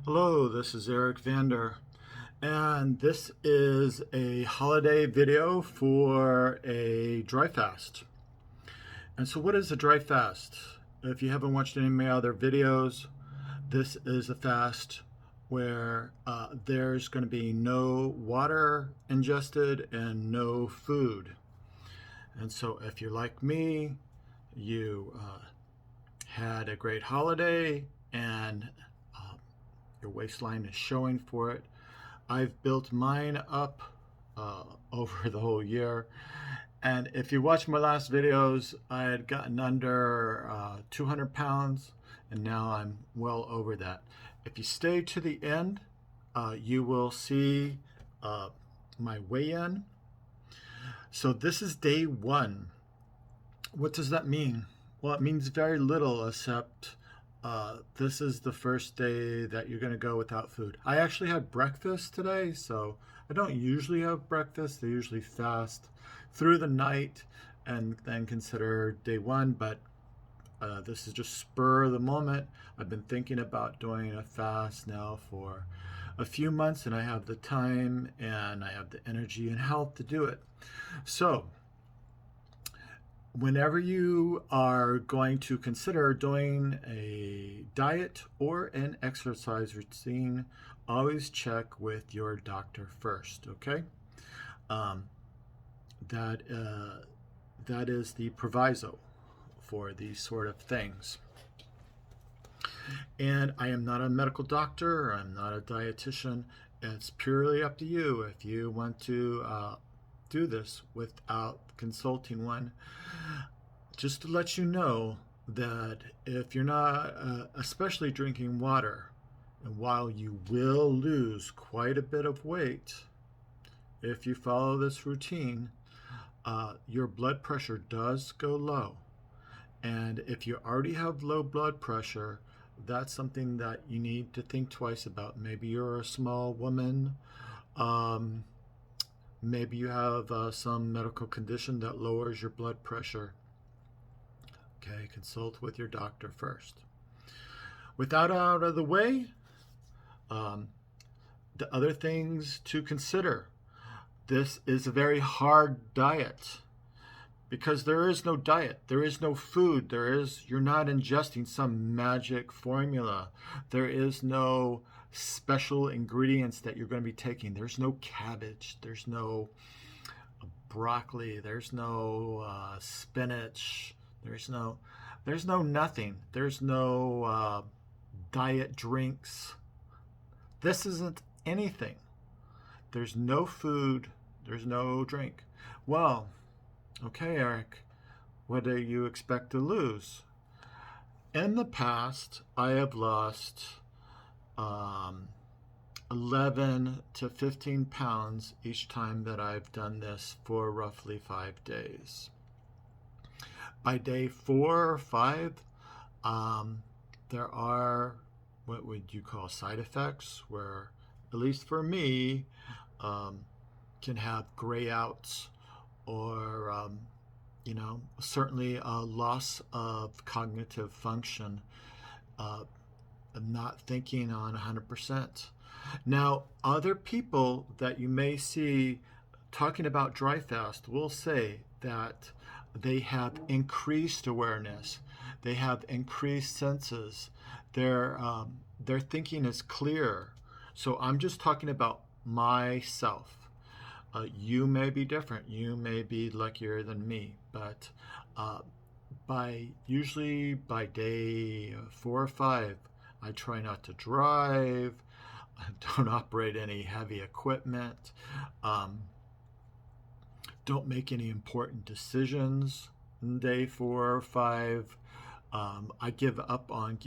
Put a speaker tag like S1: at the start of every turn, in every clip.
S1: Hello, this is Eric Vander, and this is a holiday video for a dry fast. And so, what is a dry fast? If you haven't watched any of my other videos, this is a fast where there's going to be no water ingested and no food. And so, if you're like me, you had a great holiday and your waistline is showing for it. I've built mine up over the whole year. And if you watch my last videos, I had gotten under 200 pounds, and now I'm well over that. If you stay to the end, you will see my weigh-in. So this is day one. What does that mean? Well, it means very little, except this is the first day that you're going to go without food. I actually had breakfast today, so I don't usually have breakfast. I usually fast through the night and then consider day one, but this is just spur of the moment. I've been thinking about doing a fast now for a few months, and I have the time and I have the energy and health to do it. So, whenever you are going to consider doing a diet or an exercise routine, always check with your doctor first, okay? Um, that, that is the proviso for these sort of things. And I am not a medical doctor, I'm not a dietitian. It's purely up to you if you want to do this without consulting one. Just to let you know that if you're not, especially drinking water, and while you will lose quite a bit of weight if you follow this routine, your blood pressure does go low. And if you already have low blood pressure, that's something that you need to think twice about. Maybe you're a small woman. Maybe you have some medical condition that lowers your blood pressure. Okay, consult with your doctor first. With that out of the way, the other things to consider. This is a very hard diet because there is no diet, there is no food, you're not ingesting some magic formula. There is no special ingredients that you're going to be taking. There's no cabbage, there's no broccoli, there's no spinach, there's no nothing. There's no diet drinks. This isn't anything. There's no food, there's no drink. Well, okay, Eric, what do you expect to lose? In the past, I have lost 11 to 15 pounds each time that I've done this for roughly 5 days. By day 4 or 5, there are what would you call side effects, where, at least for me, can have gray outs or, certainly a loss of cognitive function, not thinking on 100%. Now, other people that you may see talking about dry fast will say that they have increased awareness, they have increased senses, their thinking is clear. So I'm just talking about myself. You may be different. You may be luckier than me, but usually by day 4 or 5, I try not to drive. I don't operate any heavy equipment. Don't make any important decisions in day 4 or 5. I give up on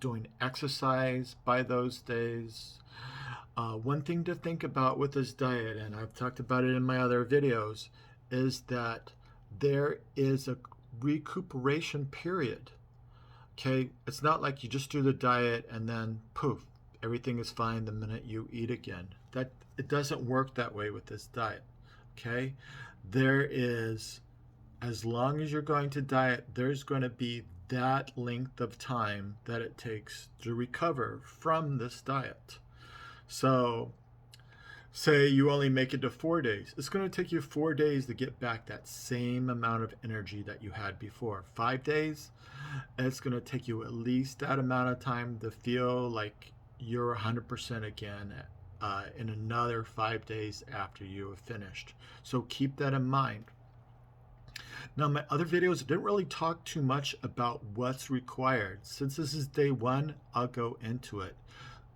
S1: doing exercise by those days. One thing to think about with this diet, and I've talked about it in my other videos, is that there is a recuperation period. Okay, it's not like you just do the diet and then poof, everything is fine the minute you eat again. It doesn't work that way with this diet. Okay, there is, as long as you're going to diet, there's going to be that length of time that it takes to recover from this diet. So say you only make it to 4 days. It's going to take you 4 days to get back that same amount of energy that you had before. 5 days, it's going to take you at least that amount of time to feel like you're 100% again in another 5 days after you have finished. So keep that in mind. Now, my other videos didn't really talk too much about what's required. Since this is day one, I'll go into it.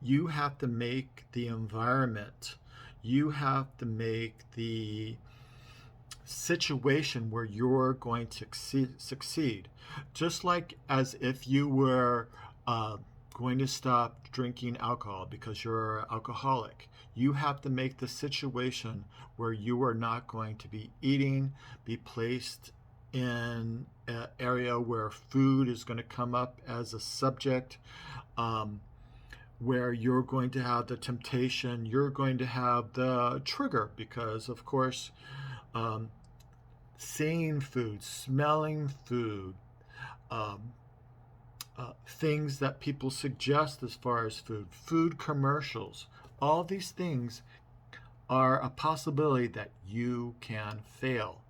S1: You have to make the environment. You have to make the situation where you're going to succeed. Just like as if you were going to stop drinking alcohol because you're an alcoholic. You have to make the situation where you are not going to be eating, be placed in an area where food is going to come up as a subject, where you're going to have the temptation, you're going to have the trigger, because of course, seeing food, smelling food, things that people suggest as far as food commercials, all these things are a possibility that you can fail.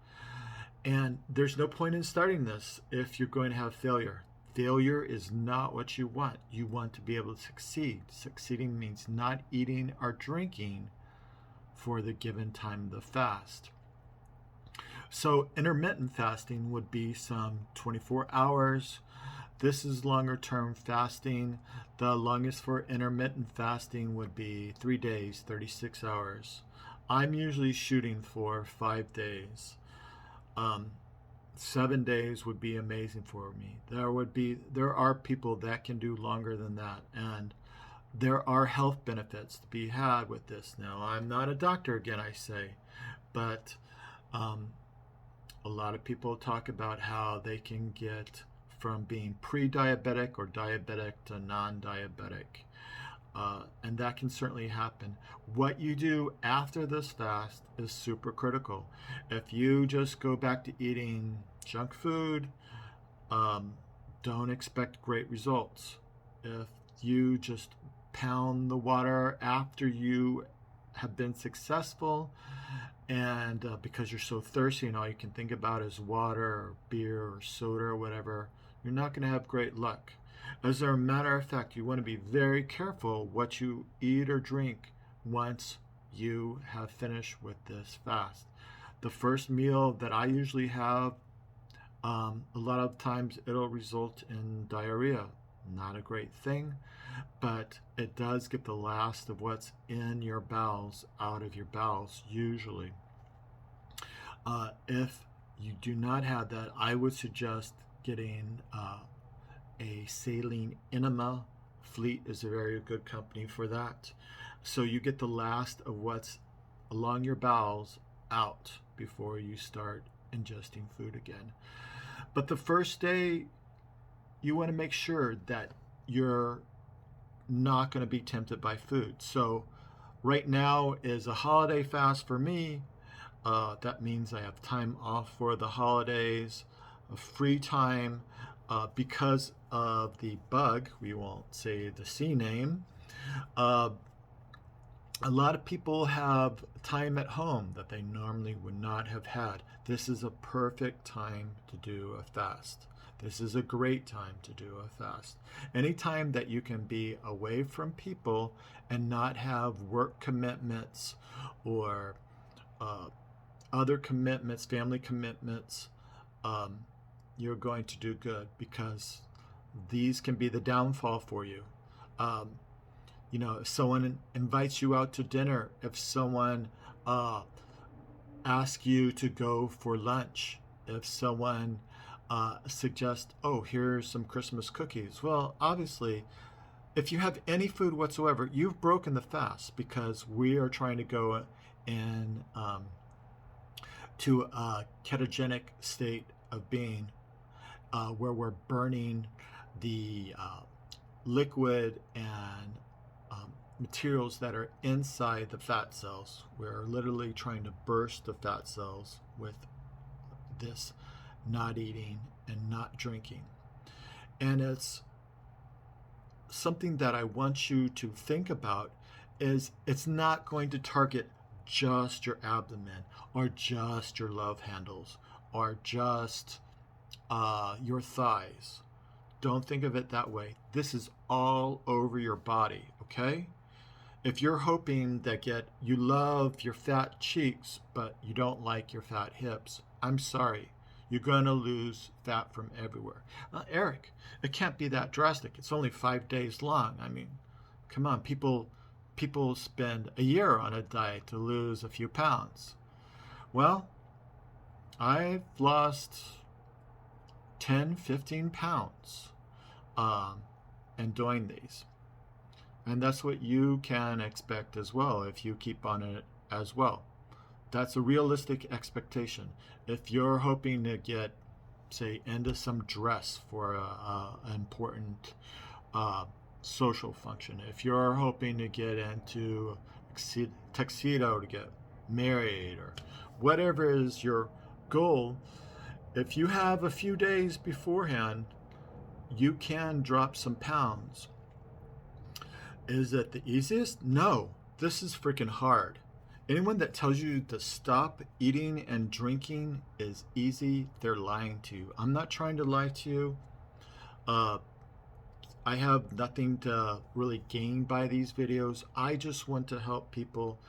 S1: And there's no point in starting this if you're going to have failure. Failure is not what you want. You want to be able to succeed. Succeeding means not eating or drinking for the given time of the fast. So intermittent fasting would be some 24 hours. This is longer term fasting. The longest for intermittent fasting would be 3 days, 36 hours. I'm usually shooting for 5 days. 7 days would be amazing for me. There are people that can do longer than that, and there are health benefits to be had with this. Now, I'm not a doctor, again, I say, but a lot of people talk about how they can get from being pre-diabetic or diabetic to non-diabetic. And that can certainly happen. What you do after this fast is super critical. If you just go back to eating junk food, don't expect great results. If you just pound the water after you have been successful, and because you're so thirsty and all you can think about is water or beer or soda or whatever, you're not going to have great luck. As a matter of fact, you want to be very careful what you eat or drink once you have finished with this fast. The first meal that I usually have, a lot of times it'll result in diarrhea. Not a great thing, but it does get the last of what's in your bowels out of your bowels usually. If you do not have that, I would suggest getting a saline enema. Fleet is a very good company for that. So you get the last of what's along your bowels out before you start ingesting food again. But the first day, you want to make sure that you're not going to be tempted by food. So right now is a holiday fast for me. That means I have time off for the holidays, free time, because of the bug. We won't say the C name. A lot of people have time at home that they normally would not have had. This is a perfect time to do a fast. This is a great time to do a fast. Anytime that you can be away from people and not have work commitments or other commitments, family commitments, you're going to do good, because these can be the downfall for you. If someone invites you out to dinner, if someone asks you to go for lunch, if someone suggests, oh, here's some Christmas cookies. Well, obviously, if you have any food whatsoever, you've broken the fast, because we are trying to go in to a ketogenic state of being, where we're burning the liquid and materials that are inside the fat cells. We're literally trying to burst the fat cells with this not eating and not drinking. And it's something that I want you to think about is it's not going to target just your abdomen or just your love handles or just your thighs. Don't think of it that way. This is all over your body, okay? If you're hoping that you love your fat cheeks, but you don't like your fat hips, I'm sorry. You're going to lose fat from everywhere. Eric, it can't be that drastic. It's only 5 days long. I mean, come on, people spend a year on a diet to lose a few pounds. Well, I've lost 10, 15 pounds in doing these. And that's what you can expect as well if you keep on it as well. That's a realistic expectation. If you're hoping to get, say, into some dress for an important social function, if you're hoping to get into tuxedo to get married or whatever is your goal, if you have a few days beforehand, you can drop some pounds. Is it the easiest? No, this is freaking hard. Anyone that tells you to stop eating and drinking is easy, they're lying to you. I'm not trying to lie to you. I have nothing to really gain by these videos. I just want to help people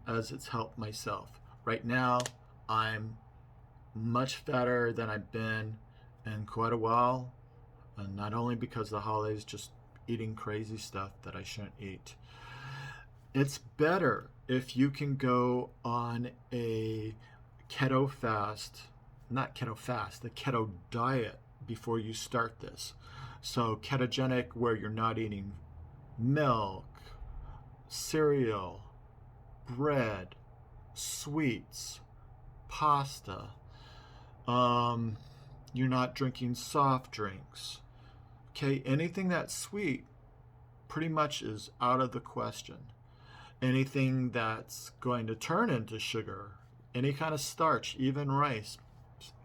S1: as it's helped myself. Right now, I'm much fatter than I've been in quite a while. And not only because the holidays, just eating crazy stuff that I shouldn't eat. It's better if you can go on a keto fast, not keto fast, the keto diet before you start this. So ketogenic, where you're not eating milk, cereal, bread, sweets, pasta. You're not drinking soft drinks. Okay, anything that's sweet pretty much is out of the question. Anything that's going to turn into sugar, any kind of starch, even rice,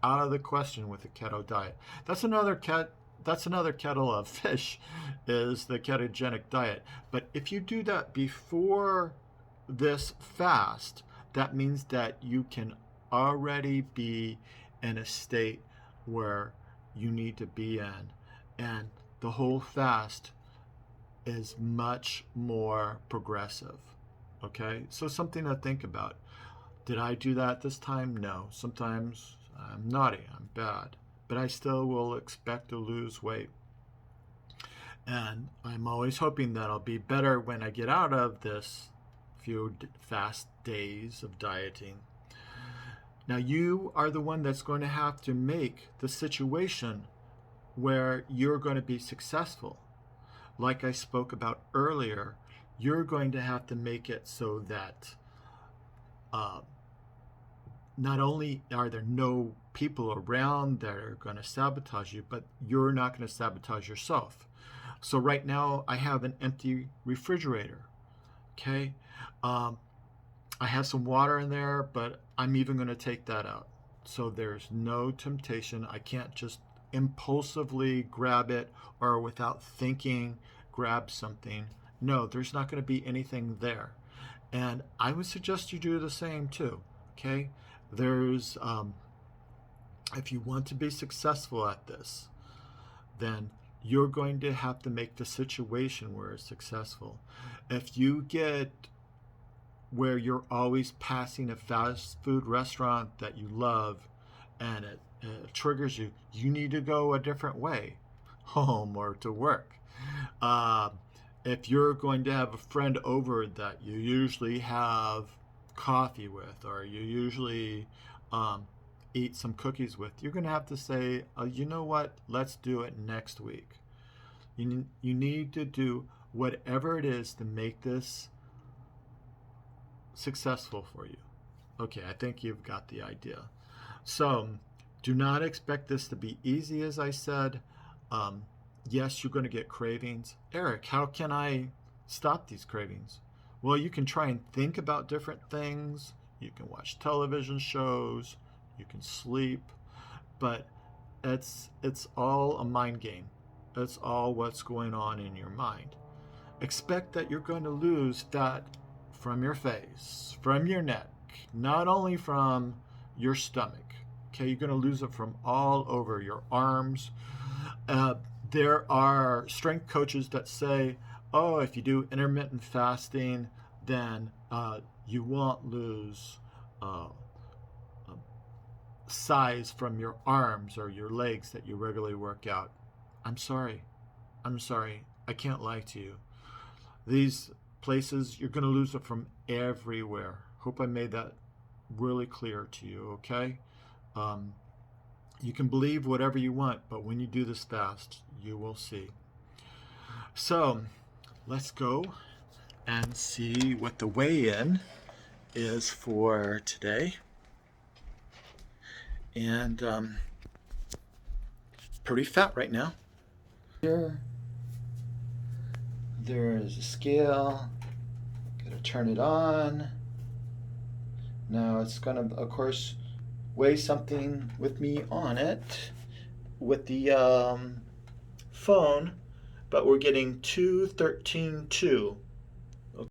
S1: out of the question with the keto diet. That's another kettle of fish, is the ketogenic diet. But if you do that before this fast, that means that you can already be in a state where you need to be in. And the whole fast is much more progressive. Okay, so something to think about. Did I do that this time? No. Sometimes I'm naughty, I'm bad, but I still will expect to lose weight. And I'm always hoping that I'll be better when I get out of this few fast days of dieting. Now you are the one that's going to have to make the situation where you're going to be successful. Like I spoke about earlier, you're going to have to make it so that not only are there no people around that are going to sabotage you, but you're not going to sabotage yourself. So right now I have an empty refrigerator. Okay. I have some water in there, but I'm even going to take that out. So there's no temptation. I can't just impulsively grab it or without thinking grab something. No, there's not going to be anything there. And I would suggest you do the same too. Okay. There's, if you want to be successful at this, then you're going to have to make the situation where it's successful. If you get where you're always passing a fast food restaurant that you love and it triggers you, you need to go a different way, home or to work. If you're going to have a friend over that you usually have coffee with, or you usually eat some cookies with, you're going to have to say, you know what, let's do it next week. You need to do whatever it is to make this successful for you. Okay, I think you've got the idea. So do not expect this to be easy, as I said. Yes, you're going to get cravings. Eric, how can I stop these cravings? Well, you can try and think about different things. You can watch television shows. You can sleep. But it's all a mind game. That's all what's going on in your mind. Expect that you're going to lose fat from your face, from your neck, not only from your stomach. Okay, you're going to lose it from all over your arms. There are strength coaches that say, oh, if you do intermittent fasting, then you won't lose size from your arms or your legs that you regularly work out. I'm sorry. I can't lie to you. These places, you're going to lose it from everywhere. Hope I made that really clear to you, okay? You can believe whatever you want, but when you do this fast, you will see. So let's go and see what the weigh-in is for today. And pretty fat right now. Here, there is a scale. Gotta turn it on. Now it's gonna, of course, weigh something with me on it with the phone, but we're getting 213.2